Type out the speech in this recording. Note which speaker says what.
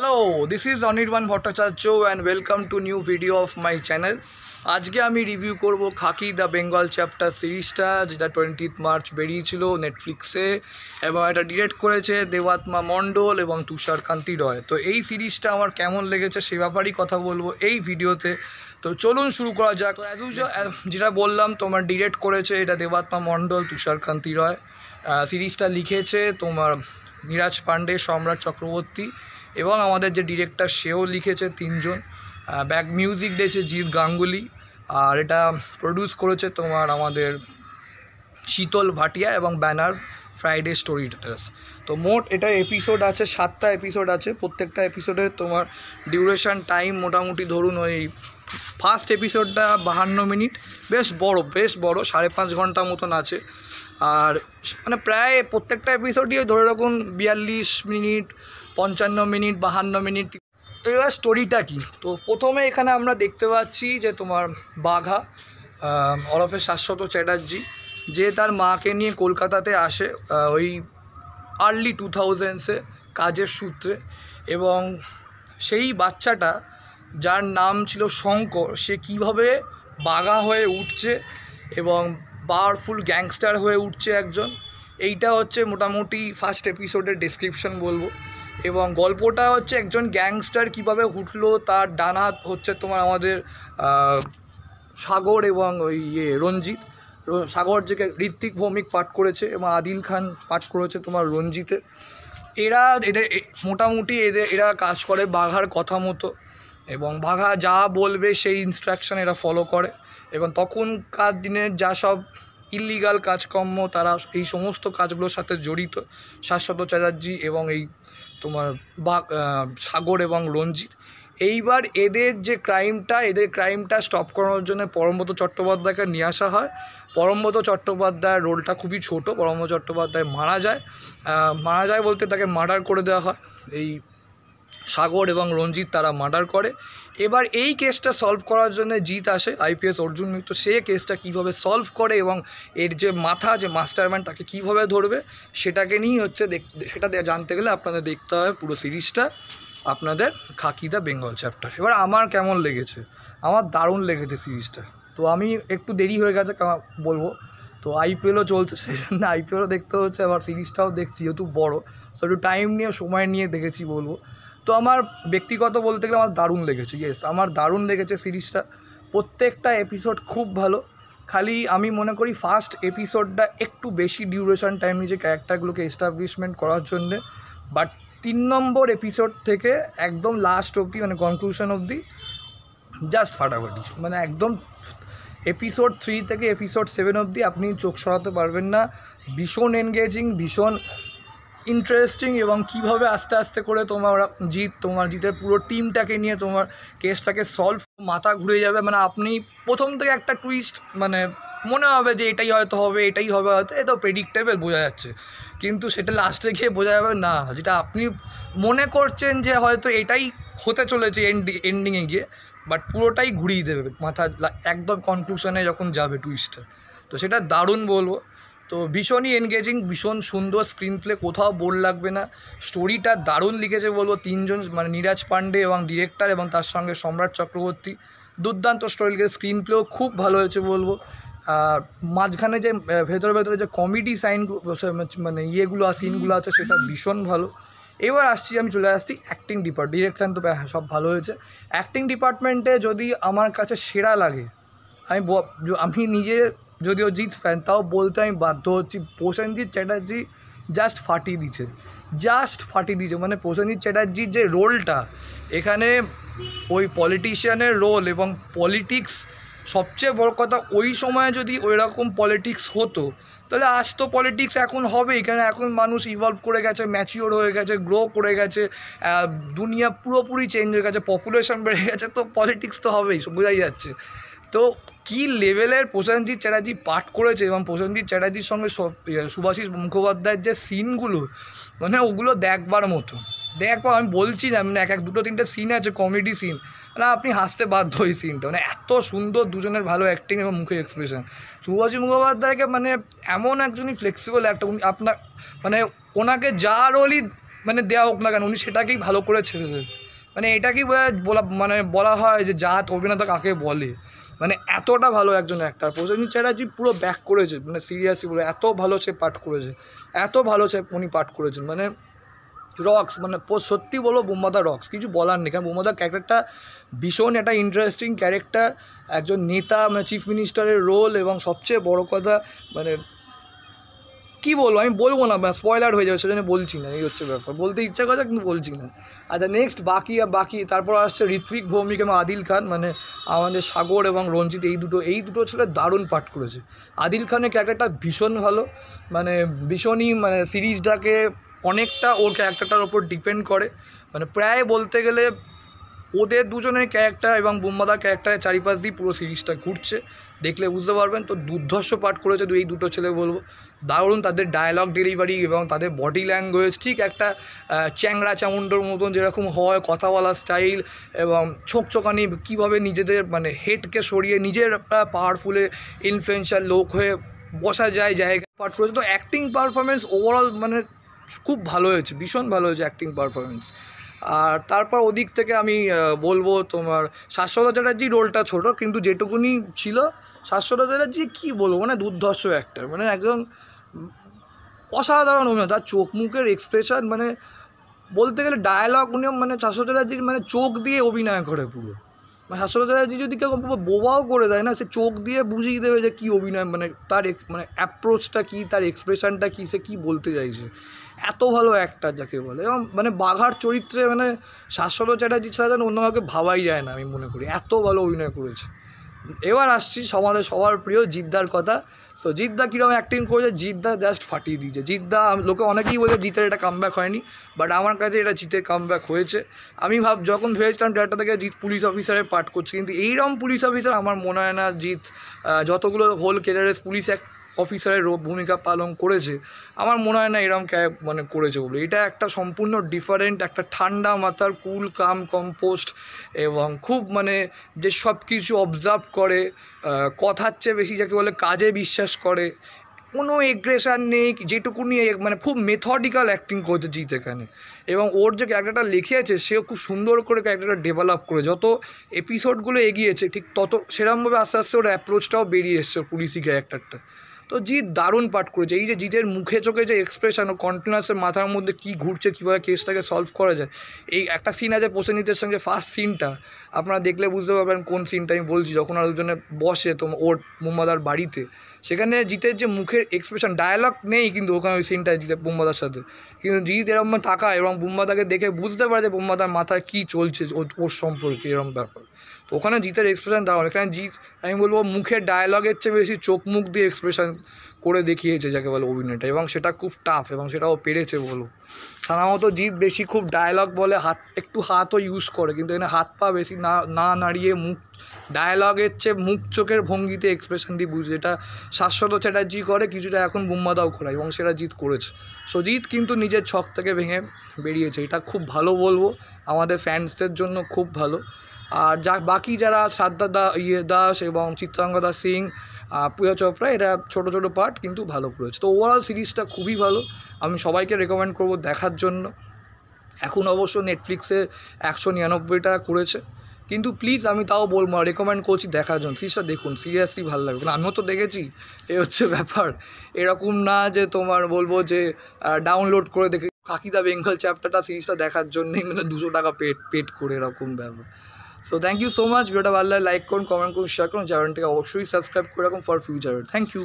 Speaker 1: Hello, this is Anirban Bhattacharya and welcome to new video of my channel. আজকে আমি review করব খাকি the Bengal chapter সিরিজটা, যেটা 20 March বেরিয়েছিল নেটফ্লিক্সে এবং এটা ডিরেক্ট করেছে দেবাত্মা মণ্ডল এবং তুষারকান্তি রয়। তো এই সিরিজটা আমার কেমন লেগেছে সে ব্যাপারেই কথা বলবো এই ভিডিওতে। তো চলুন শুরু করা যাক। অ্যাজ ইউজুয়াল যেটা বললাম, তোমার ডিরেক্ট করেছে এটা দেবাত্মা মণ্ডল, তুষারকান্তি রয়। সিরিজটা লিখেছে তোমার নীরাজ পাণ্ডে, সম্রাট চক্রবর্তী এবং আমাদের যে ডিরেক্টর সেও লিখেছে তিনজন। ব্যাক মিউজিক দিয়েছে জিৎ গাঙ্গুলি, আর এটা প্রডিউস করেছে তোমার আমাদের শীতল ভাটিয়া এবং ব্যানার ফ্রাইডে স্টোরি টেলার্স। তো মোট এটা এপিসোড আছে 7টা এপিসোড আছে। প্রত্যেকটা এপিসোডের তোমার ডিউরেশন টাইম মোটামুটি ধরুন ওই ফার্স্ট এপিসোডটা 52 মিনিট, বেশ বড় 5.5 ঘন্টা মতন আছে। আর মানে প্রায় প্রত্যেকটা এপিসোডই ধরে রাখুন 42 মিনিট, 55 মিনিট, 52 মিনিট। এবার স্টোরিটা কি? তো প্রথমে এখানে আমরা দেখতে পাচ্ছি যে তোমার বাঘা ওরফে শাশ্বত চ্যাটার্জি, যে তার মাকে নিয়ে কলকাতাতে আসে ওই আর্লি 2000s কাজের সূত্রে, এবং সেই বাচ্চাটা যার নাম ছিল শঙ্কর, সে কিভাবে বাঘা হয়ে উঠছে এবং পাওয়ারফুল গ্যাংস্টার হয়ে উঠছে একজন। এইটা হচ্ছে মোটামুটি ফার্স্ট এপিসোডের ডেসক্রিপশন বলবো। এবং গল্পটা হচ্ছে একজন গ্যাংস্টার কিভাবে উঠলো, তার ডান হাত হচ্ছে তোমার আমাদের সাগর এবং ওই রঞ্জিত। সাগর যে ঋত্বিক ভৌমিক পাঠ করেছে এবং আদিল খান পাঠ করেছে তোমার রঞ্জিতের। এদের মোটামুটি এরা কাজ করে বাঘার কথা মতো, এবং বাঘা যা বলবে সেই ইনস্ট্রাকশন এরা ফলো করে। এবং তখনকার দিনের যা সব ইল্লিগাল কাজকর্ম, তারা এই সমস্ত কাজগুলোর সাথে জড়িত শাশ্বত চ্যাটার্জি এবং এই তোমার সাগর এবং রঞ্জিত। এইবার এদের ক্রাইমটা স্টপ করানোর জন্য পরমব্রত চট্টোপাধ্যায়কে নিয়ে আসা হয়। পরমব্রত চট্টোপাধ্যায়ের রোলটা খুবই ছোট। পরমব্রত চট্টোপাধ্যায় মারা যায় বলতে তাকে মার্ডার করে দেওয়া হয়। এই সাগর এবং রঞ্জিত তারা মার্ডার করে। এবার এই কেসটা সলভ করার জন্য জিৎ আসে, আইপিএস অর্জুন মিত্র। সে কেসটা কীভাবে সলভ করে এবং এর যে মাথা, যে মাস্টারমাইন্ড, তাকে কীভাবে ধরবে সেটাকে নিয়েই হচ্ছে সেটা জানতে গেলে আপনাদের দেখতে হবে পুরো সিরিজটা, আপনাদের খাকি দ্য বেঙ্গল চ্যাপ্টার। এবার আমার কেমন লেগেছে? আমার দারুণ লেগেছে সিরিজটা। তো আমি একটু দেরি হয়ে গেছে বলবো, তো আইপিএলও চলছে, সেই জন্য আইপিএলও দেখতে হচ্ছে, আবার সিরিজটাও দেখছি যেহেতু বড়, তো একটু টাইম নিয়ে সময় নিয়ে দেখেছি বলবো। তো আমার ব্যক্তিগত বলতে গেলে আমার দারুণ লেগেছে। আমার দারুণ লেগেছে সিরিজটা। প্রত্যেকটা এপিসোড খুব ভালো। খালি আমি মনে করি ফার্স্ট এপিসোডটা একটু বেশি ডিউরেশন টাইম নিয়েছে ক্যারেক্টারগুলোকে এস্টাবলিশমেন্ট করার জন্যে। বাট 3 নম্বর এপিসোড থেকে একদম লাস্ট অবধি, মানে কনক্লুশন অবধি জাস্ট ফাটাফাটি। মানে একদম এপিসোড 3 থেকে এপিসোড 7 অবধি আপনি চোখ সরাতে পারবেন না। ভীষণ এনগেজিং, ভীষণ ইন্টারেস্টিং, এবং কিভাবে আস্তে আস্তে করে জিতের পুরো টিমটাকে নিয়ে তোমার কেসটাকে সলভ, মাথা ঘুরে যাবে। মানে আপনি প্রথম থেকে একটা টুইস্ট, মানে মনে হবে যে এটাই হয়তো হবে, এটাই হবে হয়তো, এ তো প্রেডিক্টেবল বোঝা যাচ্ছে, কিন্তু সেটা লাস্টে গিয়ে বোঝা যাবে না, যেটা আপনি মনে করছেন যে হয়তো এটাই হতে চলেছে এন্ডিংয়ে গিয়ে, বাট পুরোটাই ঘুরিয়ে দেবে মাথা একদম কনক্লুশনে যখন যাবে টুইস্টটা। তো সেটা দারুণ বলবো। তো ভীষণই এনগেজিং, ভীষণ সুন্দর স্ক্রিন প্লে, কোথাও বোর লাগবে না। স্টোরিটা দারুণ লিখেছে বলবো তিনজন, মানে নীরাজ পাণ্ডে এবং ডিরেক্টর, এবং তার সঙ্গে সম্রাট চক্রবর্তী। দুর্দান্ত স্টোরি লিখেছে, স্ক্রিন প্লেও খুব ভালো হয়েছে বলবো। আর মাঝখানে যে ভেতরে যে কমেডি মানে সিনগুলো আছে সেটা ভীষণ ভালো। এবার আমি চলে আসছি অ্যাক্টিং ডিরেকশন তো সব ভালো হয়েছে। অ্যাক্টিং ডিপার্টমেন্টে যদি আমার কাছে সেরা লাগে, আমি নিজে যদিও জিৎ ফ্যান, তাও বলতে আমি বাধ্য হচ্ছি, প্রসেনজিৎ চ্যাটার্জি জাস্ট ফাটিয়ে দিয়েছে। মানে প্রসেনজিৎ চ্যাটার্জির যে রোলটা এখানে, ওই পলিটিশিয়ানের রোল এবং পলিটিক্স, সবচেয়ে বড় কথা ওই সময় যদি ওই রকম পলিটিক্স হতো, তাহলে আজ তো পলিটিক্স এখন হবেই, কারণ এখন মানুষ ইভলভ করে গেছে, ম্যাচিওর হয়ে গেছে, গ্রো করে গেছে, দুনিয়া পুরোপুরি চেঞ্জ হয়ে গেছে, পপুলেশন বেড়ে গেছে, তো পলিটিক্স তো হবেই, বোঝাই যাচ্ছে। তো কী লেভেলের প্রসেনজিৎ চ্যাটার্জি পাঠ করেছে, এবং প্রসেনজিৎ চ্যাটার্জির সঙ্গে শুভাশিস মুখোপাধ্যায়ের যে সিনগুলো, মানে ওগুলো দেখবার মতো। আমি বলছি না, মানে 2-3টে সিন আছে কমেডি সিন, না আপনি হাসতে বাধ্য ওই সিনটা, মানে এত সুন্দর দুজনের ভালো অ্যাক্টিং এবং মুখের এক্সপ্রেশন। শুভাশিস মুখোপাধ্যায়কে মানে এমন একজনই ফ্লেক্সিবল একটা, আপনার মানে ওনাকে যা রোলই মানে দেওয়া হোক না কেন, উনি সেটাকেই ভালো করে ছেড়ে দেন। মানে এটাকেই বলা হয় যে জাত অভিনেতা কাকে বলে, মানে এতটা ভালো একজন অ্যাক্টার। প্রসেনজিৎ চ্যাটার্জি পুরো ব্যাক করেছে, মানে সিরিয়াসলি বলে এত ভালো সে পাঠ করেছে, এত ভালো সে উনি পাঠ করেছেন, মানে রক্স, মানে সত্যি বলো বুম্বাদা রক্স, কিছু বলার নেই। কারণ বুম্বাদার ক্যারেক্টারটা ভীষণ একটা ইন্টারেস্টিং ক্যারেক্টার, একজন নেতা, মানে চিফ মিনিস্টারের রোল, এবং সবচেয়ে বড় কথা মানে কী বলবো, আমি বলবো না, স্পয়লার হয়ে যাবে, সেজন্য বলছি না, এই হচ্ছে ব্যাপার। বলতে ইচ্ছা করে কিন্তু বলছি না। আচ্ছা নেক্সট বাকি তারপর আসছে ঋত্বিক, ভৌমিক এবং আদিল খান, মানে আমাদের সাগর এবং রঞ্জিত, এই দুটো ছেলে দারুণ পাঠ করেছে। আদিল খানের ক্যারেক্টারটা ভীষণ ভালো, মানে ভীষণই, মানে সিরিজটাকে অনেকটা ওর ক্যারেক্টারটার ওপর ডিপেন্ড করে, মানে প্রায় বলতে গেলে ওদের দুজনের ক্যারেক্টার এবং বুম্বাদার ক্যারেক্টারের চারিপাশ দিয়ে পুরো সিরিজটা ঘুরছে, দেখলে বুঝতে পারবেন। তো দুর্ধর্ষ পাঠ করেছে এই দুটো ছেলে, বলবো দারুণ। তাদের ডায়লগ ডেলিভারি এবং তাদের বডি ল্যাঙ্গুয়েজ ঠিক একটা চ্যাংড়া চামুন্ডোর মতন যেরকম হয়, কথা বলার স্টাইল এবং ছোকচোকানি, কীভাবে নিজেদের মানে হেডকে সরিয়ে নিজের পাওয়ারফুলে ইনফ্লুয়েন্সিয়াল লোক হয়ে বসা যায় জায়গায় পাঠ করেছে। তো অ্যাক্টিং পারফরমেন্স ওভারঅল মানে খুব ভালো হয়েছে, ভীষণ ভালো হয়েছে অ্যাক্টিং পারফরমেন্স। আর তারপর ওদিক থেকে আমি বলবো তোমার শাশ্বত চ্যাটার্জির রোলটা ছোটো, কিন্তু যেটুকুনি ছিল শাশ্বত চ্যাটার্জি কী বলবো, মানে দুর্ধর্ষ অ্যাক্টার, মানে একজন অসাধারণ অভিনেতা। তার চোখ মুখের এক্সপ্রেশন, মানে বলতে গেলে ডায়ালগ, উনি মানে শাশ্বত চ্যাটার্জির মানে চোখ দিয়ে অভিনয় করে পুরো। মানে শাশ্বত চ্যাটার্জি যদি কেউ বোবাও করে দেয় না, সে চোখ দিয়ে বুঝিয়ে দেবে যে কী অভিনয়, মানে তার মানে অ্যাপ্রোচটা কী, তার এক্সপ্রেশনটা কী, সে কী বলতে চাইছে। এত ভালো অ্যাক্টার যাকে বলে, এবং মানে বাঘার চরিত্রে মানে শাশ্বত চ্যাটার্জি ছাড়া যেন অন্য কাউকে ভাবাই যায় না, আমি মনে করি এত ভালো অভিনয় করেছে। এবার আসছি আমাদের সবার প্রিয় জিদ্দার কথা। সো জিদ্দা কীরকম অ্যাক্টিং করেছে, জিদ্দা জাস্ট ফাটিয়ে দিয়েছে। জিদ্দা, লোকে অনেকেই বলে জিতের এটা কামব্যাক হয়নি, বাট আমার কাছে এটা জিতের কামব্যাক হয়েছে। আমি যখন ভেবেছিলাম ডেটটা থেকে জিত পুলিশ অফিসারের পাঠ করছে, কিন্তু এইরকম পুলিশ অফিসার আমার মনে হয় না জিত যতগুলো হোল কেরিয়ারের পুলিশ অফিসারের ভূমিকা পালন করেছে, আমার মনে হয় না এরকম মানে করেছে বলে। এটা একটা সম্পূর্ণ ডিফারেন্ট, একটা ঠান্ডা মাথার কুল কাম কম্পোস্ট, এবং খুব মানে যে সব কিছু অবজার্ভ করে, কথার চেয়ে বেশি যাকে বলে কাজে বিশ্বাস করে, কোনো এগ্রেশন নেই, যেটুকুনি মানে খুব মেথডিক্যাল অ্যাক্টিং করেছে জিত এখানে। এবং ওর যে ক্যারেক্টারটা লিখেছে সেও খুব সুন্দর করে ক্যারেক্টারটা ডেভেলপ করে, যত এপিসোডগুলো এগিয়েছে ঠিক তত সেরকমভাবে আস্তে আস্তে ওর অ্যাপ্রোচটাও বেরিয়ে এসছে পুলিশি ক্যারেক্টারটা। তো জিৎ দারুণ পাঠ করেছে। এই যে জিতের মুখে চোখে যে এক্সপ্রেশন ও কন্টিনিউয়াসের মাথার মধ্যে কী ঘুরছে, কীভাবে কেসটাকে সলভ করা যায়। এই একটা সিন আছে প্রসেনজিতের সঙ্গে, ফার্স্ট সিনটা আপনারা দেখলে বুঝতে পারবেন কোন সিনটা আমি বলছি, যখন আর দুজনে বসে ওর বুম্বাদার বাড়িতে, সেখানে জিতের যে মুখের এক্সপ্রেশন, ডায়ালগ নেই কিন্তু ওখানে ওই সিনটায় জিতের বুম্বাদার সাথে, কিন্তু জিৎ এরকম তাকায় এবং বুম্বাদাকে দেখে বুঝতে পারে যে বুম্বাদার মাথায় কী চলছে ওর সম্পর্কে, এরকম ব্যাপার। তো ওখানে জিতের এক্সপ্রেশন দারুণ। এখানে জিৎ আমি বলবো মুখের ডায়ালগের চেয়ে বেশি চোখ মুখ দিয়ে এক্সপ্রেশন করে দেখিয়েছে যাকে বলে অভিনয়টা, এবং সেটা খুব টাফ, এবং সেটাও পেরেছে বলবো। সাধারণত জিৎ বেশি খুব ডায়ালগ বলে একটু হাতও ইউজ করে, কিন্তু এখানে হাত পা বেশি না নাড়িয়ে মুখ ডায়ালগের চেয়ে মুখ চোখের ভঙ্গিতে এক্সপ্রেশন দিয়ে বুঝছে, যেটা শাশ্বত চ্যাটার্জি করে কিছুটা, এখন বুম্বাদাও করে, এবং সেটা জিৎ করেছে। সো জিৎ কিন্তু নিজের ছক থেকে ভেঙে বেরিয়েছে, এটা খুব ভালো বলবো, আমাদের ফ্যান্সদের জন্য খুব ভালো। আর বাকি যারা সাদ্দা দাস এবং চিত্রাঙ্গদা সিং, প্রিয়া চোপড়া, এরা ছোটো ছোটো পার্ট কিন্তু ভালো করেছে। তো ওভারঅল সিরিজটা খুবই ভালো, আমি সবাইকে রেকমেন্ড করবো দেখার জন্য। এখন অবশ্য নেটফ্লিক্সে 199টা করেছে, কিন্তু প্লিজ আমি তাও বলবো, রেকমেন্ড করছি দেখার জন্য। সিরিজটা দেখুন, সিরিয়াসলি ভালো লাগবে, কারণ আমিও তো দেখেছি, এই হচ্ছে ব্যাপার। এরকম না যে তোমার বলবো যে ডাউনলোড করে দেখে কাকি দা বেঙ্গল চ্যাপ্টারটা সিরিজটা দেখার জন্যই মানে 200 টাকা পেড করে, এরকম ব্যাপার। So thank you so much. ভিডিওটা ভালো লাগে লাইক করুন, কমেন্ট করুন, শেয়ার করুন, চ্যানেলটাকে অবশ্যই সাবস্ক্রাইব করে রাখুন ফর ফিউচার। Thank you.